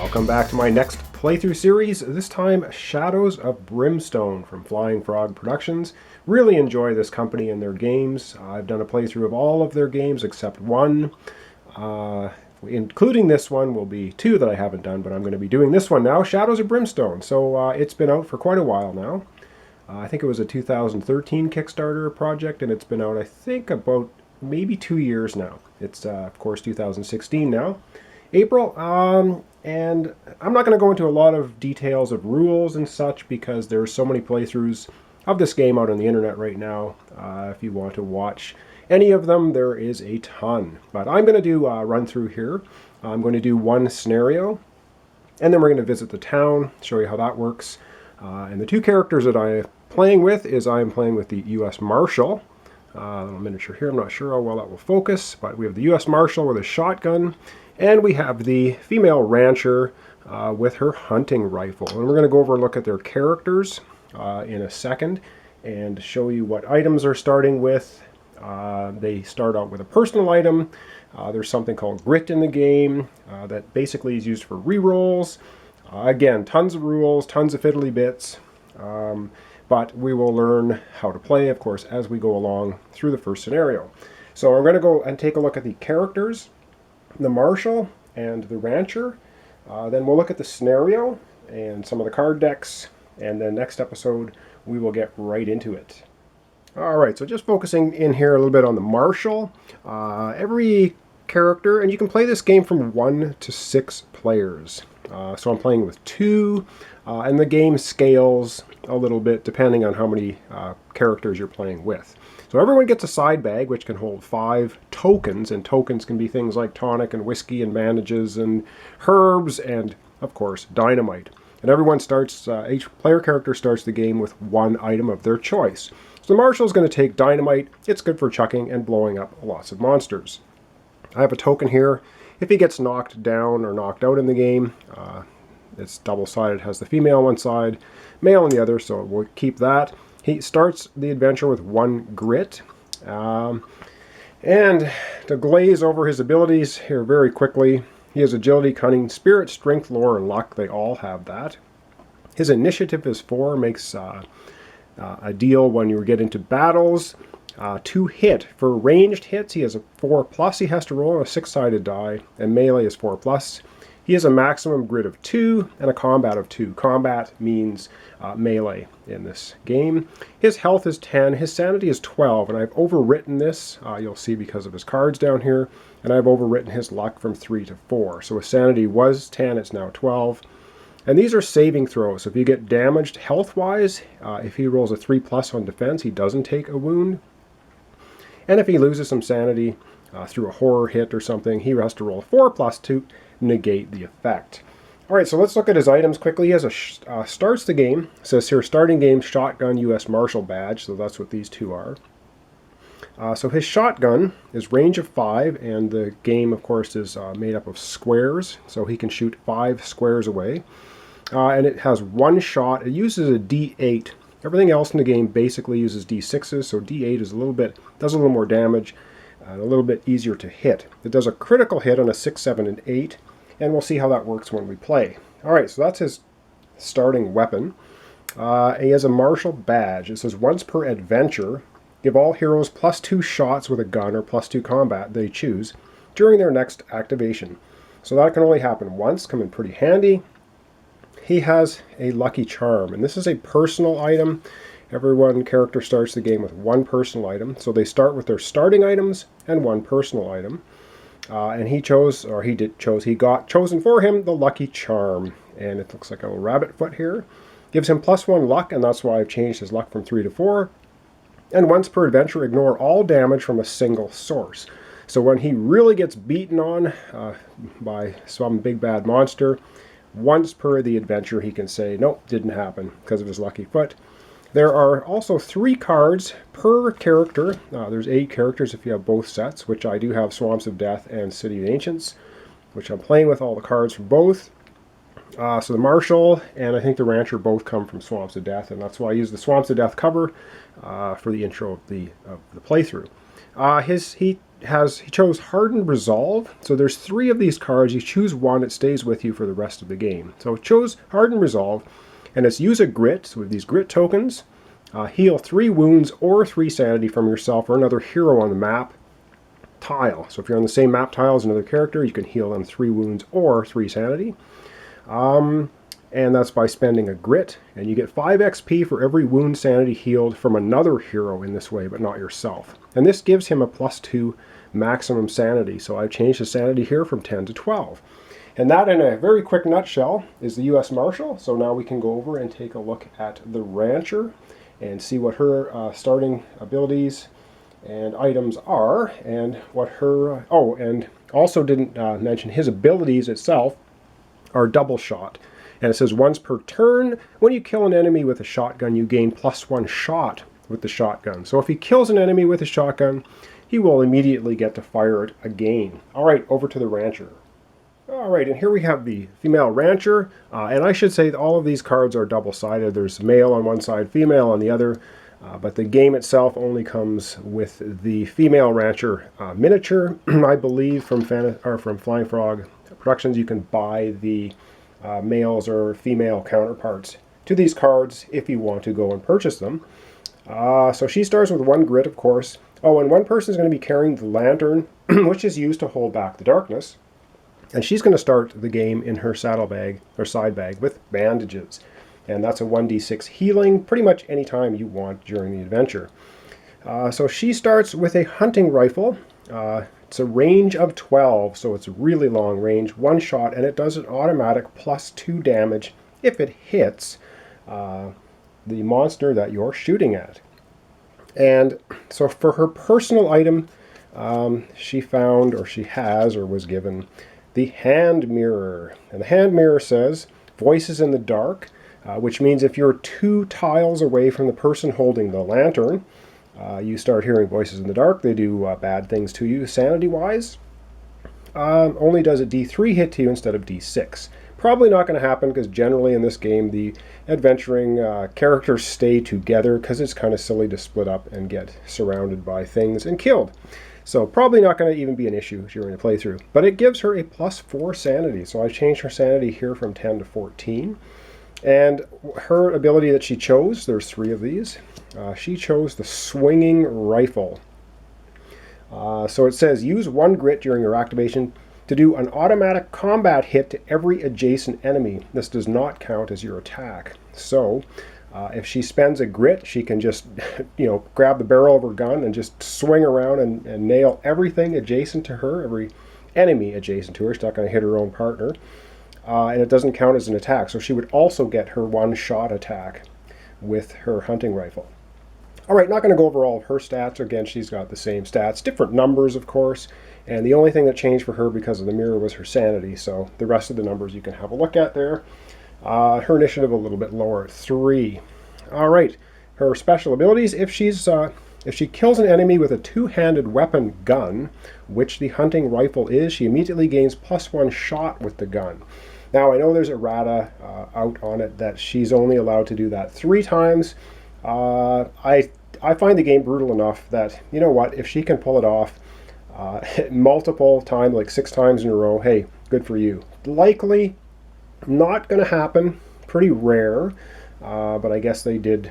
Welcome back to my next playthrough series, this time Shadows of Brimstone from Flying Frog Productions. Really enjoy this company and their games. I've done a playthrough of all of their games except one. Including this one will be two that I haven't done, but I'm going to be doing this one now, Shadows of Brimstone. So it's been out for quite a while now. I think it was a 2013 Kickstarter project, and it's been out, I think, about maybe 2 years now. It's, of course, 2016 now. April, and I'm not going to go into a lot of details of rules and such because there's so many playthroughs of this game out on the internet right now. If you want to watch any of them, there is a ton. But I'm going to do a run through here. I'm going to do one scenario, and then we're going to visit the town, show you how that works. And the two characters that I'm playing with is I'm playing with the U.S. Marshal. A little miniature here, I'm not sure how well that will focus, but we have the U.S. Marshal with a shotgun. And we have the female rancher with her hunting rifle. And we're going to go over and look at their characters in a second and show you what items they're starting with. They start out with a personal item. There's something called grit in the game that basically is used for rerolls. Again, tons of rules, tons of fiddly bits. But we will learn how to play, of course, as we go along through the first scenario. So I'm going to go and take a look at the characters, the Marshal and the Rancher. Then we'll look at the scenario and some of the card decks, and then next episode we will get right into it. Alright, so just focusing in here a little bit on the Marshal. Every character, and you can play this game from 1 to 6 players. So I'm playing with 2, and the game scales a little bit depending on how many characters you're playing with. So everyone gets a side bag, which can hold 5 tokens, and tokens can be things like tonic and whiskey and bandages and herbs and, of course, dynamite. And everyone starts, each player character starts the game with one item of their choice. So the Marshal is going to take dynamite. It's good for chucking and blowing up lots of monsters. I have a token here. If he gets knocked down or knocked out in the game, it's double-sided, has the female on one side, male on the other, so we'll keep that. He starts the adventure with 1 grit. And to glaze over his abilities here very quickly, he has agility, cunning, spirit, strength, lore, and luck. They all have that. His initiative is 4, makes a deal when you get into battles. To hit. For ranged hits, he has a 4+. He has to roll on a 6-sided die, and melee is 4+. He has a maximum grit of 2 and a combat of 2. Combat means melee in this game. His health is 10. His sanity is 12, and I've overwritten this. You'll see because of his cards down here. And I've overwritten his luck from 3 to 4. So his sanity was 10, it's now 12. And these are saving throws. So if you get damaged health-wise, if he rolls a 3+ on defense, he doesn't take a wound. And if he loses some sanity through a horror hit or something, he has to roll a 4+ to negate the effect. Alright, so let's look at his items quickly. He has a starts the game. It says here, starting game, shotgun, U.S. Marshal badge. So that's what these two are. So his shotgun is range of 5, and the game, of course, is made up of squares. So he can shoot 5 squares away. And it has 1 shot. It uses a D8. Everything else in the game basically uses D6s, so D8 is does a little more damage, and a little bit easier to hit. It does a critical hit on a 6, 7, and 8, and we'll see how that works when we play. Alright, so that's his starting weapon. He has a Marshal badge. It says, once per adventure, give all heroes +2 shots with a gun or +2 combat they choose during their next activation. So that can only happen once, come in pretty handy. He has a lucky charm, and this is a personal item. Every character starts the game with 1 personal item, so they start with their starting items and 1 personal item. And he got chosen for him the lucky charm, and it looks like a little rabbit foot here. Gives him +1 luck, and that's why I've changed his luck from 3 to 4. And once per adventure, ignore all damage from a single source. So when he really gets beaten on by some big bad monster, once per the adventure, he can say, nope, didn't happen because of his lucky foot. There are also 3 cards per character. There's 8 characters if you have both sets, which I do have Swamps of Death and City of Ancients, which I'm playing with all the cards for both. So the Marshal and I think the Rancher both come from Swamps of Death, and that's why I use the Swamps of Death cover for the intro of the playthrough. He he chose Hardened Resolve. So there's 3 of these cards. You choose one, it stays with you for the rest of the game. So it chose Hardened Resolve, and it's use a grit. So with these grit tokens, heal 3 wounds or 3 sanity from yourself or another hero on the map tile. So if you're on the same map tile as another character, you can heal them 3 wounds or 3 sanity. And that's by spending a grit. And you get 5 XP for every wound sanity healed from another hero in this way, but not yourself. And this gives him a +2 maximum sanity. So I've changed the sanity here from 10 to 12. And that, in a very quick nutshell, is the U.S. Marshal. So now we can go over and take a look at the Rancher and see what her starting abilities and items are, and what her... oh, and also didn't mention his abilities itself are double shot. And it says once per turn, when you kill an enemy with a shotgun, you gain +1 shot with the shotgun. So if he kills an enemy with a shotgun, he will immediately get to fire it again. All right, over to the Rancher. All right, and here we have the female Rancher. And I should say that all of these cards are double-sided. There's male on one side, female on the other. But the game itself only comes with the female Rancher miniature. I believe from Flying Frog Productions, you can buy the males or female counterparts to these cards if you want to go and purchase them. So she starts with 1 grit, of course. Oh, and one person is going to be carrying the lantern, which is used to hold back the darkness. And she's going to start the game in her saddlebag or side bag with bandages. And that's a 1d6 healing pretty much any time you want during the adventure. So she starts with a hunting rifle. It's a range of 12, so it's really long range, 1 shot, and it does an automatic +2 damage if it hits the monster that you're shooting at. And so for her personal item, she found, or she has, or was given, the hand mirror. And the hand mirror says, voices in the dark, which means if you're 2 tiles away from the person holding the lantern, you start hearing voices in the dark. They do bad things to you sanity-wise. Only does a D3 hit to you instead of D6. Probably not going to happen because generally in this game the adventuring characters stay together because it's kind of silly to split up and get surrounded by things and killed. So probably not going to even be an issue during the playthrough. But it gives her a +4 sanity. So I changed her sanity here from 10 to 14. And her ability that she chose, there's 3 of these. She chose the swinging rifle. So it says use 1 grit during your activation to do an automatic combat hit to every adjacent enemy. This does not count as your attack. So if she spends a grit, she can just grab the barrel of her gun and just swing around and nail everything adjacent to her, every enemy adjacent to her. She's not going to hit her own partner. And it doesn't count as an attack. So she would also get her 1-shot attack with her hunting rifle. All right, not going to go over all of her stats. Again, she's got the same stats, different numbers, of course. And the only thing that changed for her because of the mirror was her sanity. So the rest of the numbers you can have a look at there. Her initiative a little bit lower at 3. All right, her special abilities. If she kills an enemy with a 2-handed weapon gun, which the hunting rifle is, she immediately gains +1 shot with the gun. Now, I know there's errata out on it that she's only allowed to do that 3 times. I find the game brutal enough that, you know what, if she can pull it off multiple times, like 6 times in a row, hey, good for you. Likely not going to happen, pretty rare, but I guess they did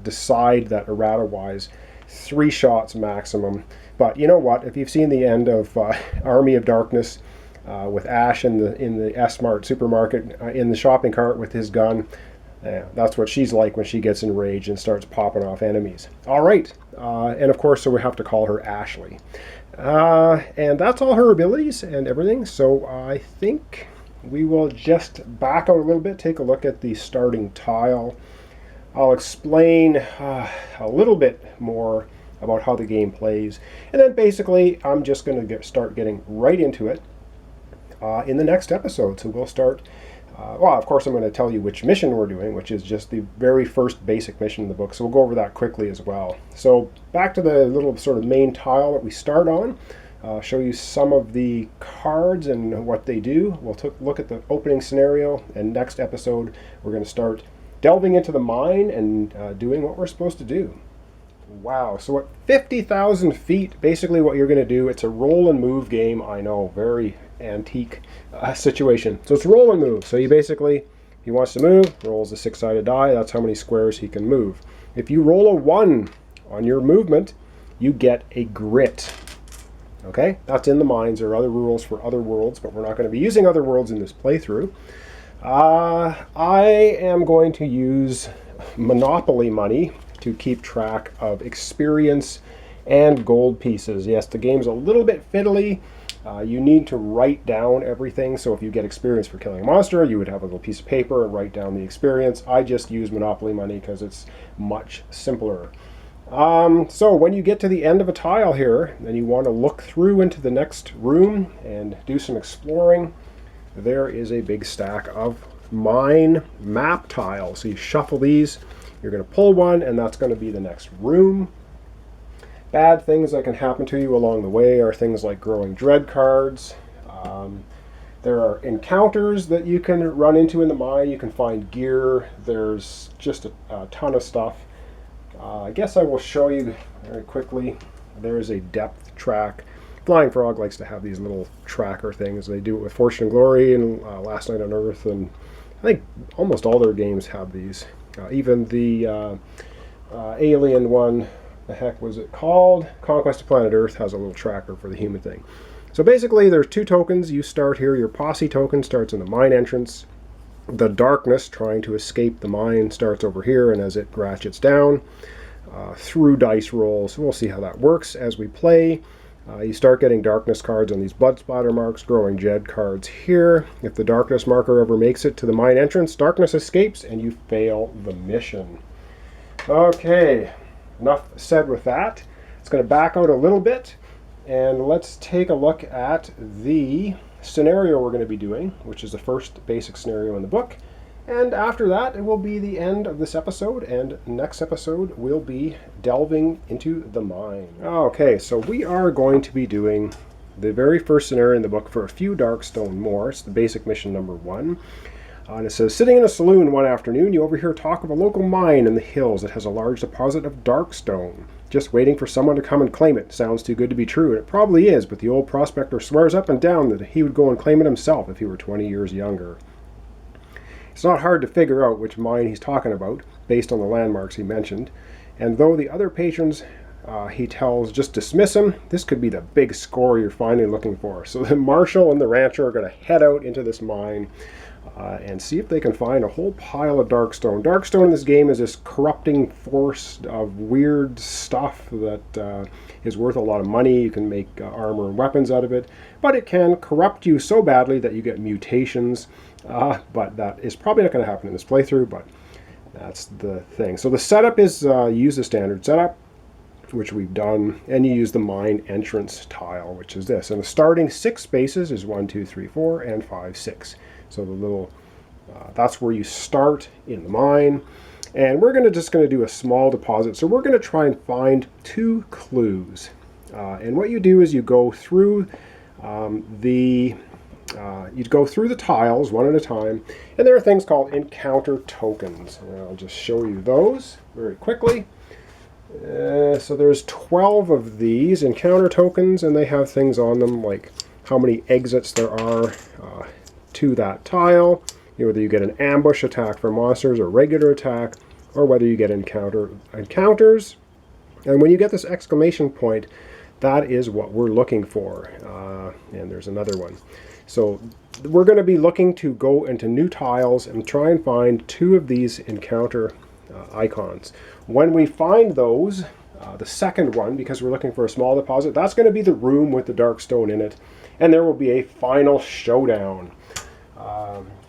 decide that errata-wise, 3 shots maximum. But you know what, if you've seen the end of Army of Darkness, with Ash in the S-Mart supermarket in the shopping cart with his gun. That's what she's like when she gets enraged and starts popping off enemies. All right, and of course, so we have to call her Ashlee. And that's all her abilities and everything. So I think we will just back out a little bit, take a look at the starting tile. I'll explain a little bit more about how the game plays, and then basically I'm just going to start getting right into it. In the next episode. So we'll start, well, of course I'm going to tell you which mission we're doing, which is just the very first basic mission in the book, so we'll go over that quickly as well. So back to the little sort of main tile that we start on, show you some of the cards and what they do. We'll look at the opening scenario, and next episode we're going to start delving into the mine and doing what we're supposed to do. Wow, so at 50,000 feet, basically what you're going to do, it's a roll and move game. I know, very antique situation. So it's roll and move. So you basically, he wants to move, rolls a 6-sided die. That's how many squares he can move. If you roll a 1 on your movement, you get a grit. Okay, that's in the mines. There are other rules for other worlds, but we're not going to be using other worlds in this playthrough. I am going to use Monopoly money to keep track of experience and gold pieces. Yes, the game's a little bit fiddly. You need to write down everything. So if you get experience for killing a monster, you would have a little piece of paper and write down the experience. I just use Monopoly money because it's much simpler. So when you get to the end of a tile here, and you want to look through into the next room and do some exploring, there is a big stack of mine map tiles. So you shuffle these, you're going to pull one, and that's going to be the next room. Bad things that can happen to you along the way are things like growing dread cards. There are encounters that you can run into in the mine. You can find gear. There's just a ton of stuff. I guess I will show you very quickly. There is a depth track. Flying Frog likes to have these little tracker things. They do it with Fortune and Glory and Last Night on Earth, and I think almost all their games have these. Even the Alien one, the heck was it called? Conquest of Planet Earth has a little tracker for the human thing. So basically there's 2 tokens. You start here. Your posse token starts in the mine entrance. The darkness trying to escape the mine starts over here, and as it ratchets down through dice rolls, we'll see how that works as we play. You start getting darkness cards on these blood splatter marks, growing dread cards here. If the darkness marker ever makes it to the mine entrance, darkness escapes and you fail the mission. Okay, enough said with that. It's going to back out a little bit, and let's take a look at the scenario we're going to be doing, which is the first basic scenario in the book. And after that, it will be the end of this episode, and next episode we'll be delving into the mine. Okay, so we are going to be doing the very first scenario in the book for a few Darkstone more. It's the basic mission number 1. And it says, sitting in a saloon one afternoon, you overhear talk of a local mine in the hills that has a large deposit of Darkstone. Just waiting for someone to come and claim it. Sounds too good to be true, and it probably is, but the old prospector swears up and down that he would go and claim it himself if he were 20 years younger. It's not hard to figure out which mine he's talking about, based on the landmarks he mentioned, and though the other patrons he tells just dismiss him, this could be the big score you're finally looking for. So the Marshal and the Rancher are going to head out into this mine and see if they can find a whole pile of Darkstone. Darkstone in this game is this corrupting force of weird stuff that is worth a lot of money. You can make armor and weapons out of it, but it can corrupt you so badly that you get mutations. But that is probably not going to happen in this playthrough, but that's the thing. So the setup is use the standard setup, which we've done, and you use the mine entrance tile, which is this. And the starting 6 spaces is 1, 2, 3, 4, and 5, 6. So the little, that's where you start in the mine. And we're just going to do a small deposit. So we're going to try and find 2 clues. And what you do is you go through you'd go through the tiles one at a time, and there are things called encounter tokens. And I'll just show you those very quickly. So there's 12 of these encounter tokens, and they have things on them like how many exits there are to that tile, whether you get an ambush attack for monsters or regular attack, or whether you get encounters. And when you get this exclamation point, that is what we're looking for. And there's another one. So we're going to be looking to go into new tiles and try and find 2 of these encounter icons. When we find those, the second one, because we're looking for a small deposit, that's going to be the room with the Darkstone in it, and there will be a final showdown.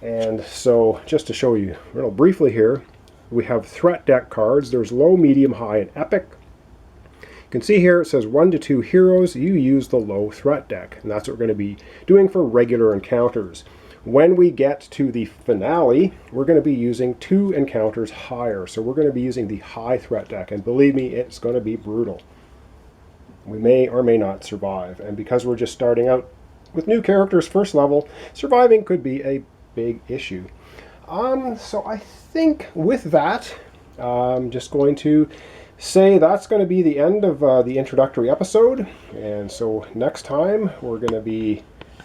And so just to show you real briefly here, we have threat deck cards. There's low, medium, high, and epic. You can see here it says 1 to 2 heroes. You use the low threat deck, and that's what we're going to be doing for regular encounters. When we get to the finale, we're going to be using 2 encounters higher. So we're going to be using the high threat deck, and believe me, it's going to be brutal. We may or may not survive, and because we're just starting out with new characters first level, surviving could be a big issue. So I think with that, I'm just going to say that's going to be the end of the introductory episode. And so next time we're going to be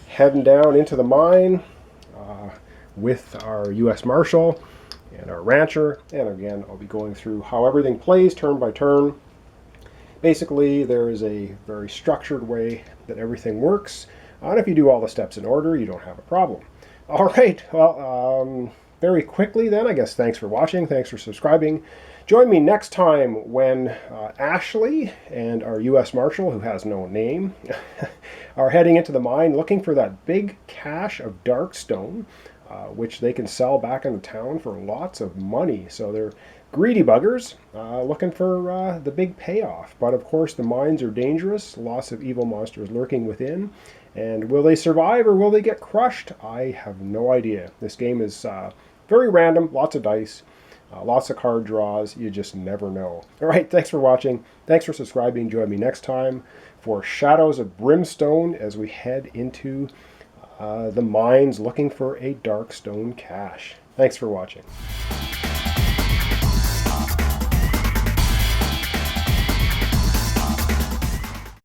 heading down into the mine with our U.S. Marshal and our Rancher. And again, I'll be going through how everything plays turn by turn. Basically, there is a very structured way that everything works. And if you do all the steps in order, you don't have a problem. All right, well, very quickly then, I guess thanks for watching, thanks for subscribing. Join me next time when Ashlee and our U.S. Marshal, who has no name, are heading into the mine looking for that big cache of dark stone, which they can sell back in the town for lots of money. So they're greedy buggers looking for the big payoff. But of course the mines are dangerous, lots of evil monsters lurking within. And will they survive or will they get crushed? I have no idea. This game is very random, lots of dice, lots of card draws. You just never know. All right, thanks for watching. Thanks for subscribing. Join me next time for Shadows of Brimstone as we head into the mines looking for a dark stone cache. Thanks for watching.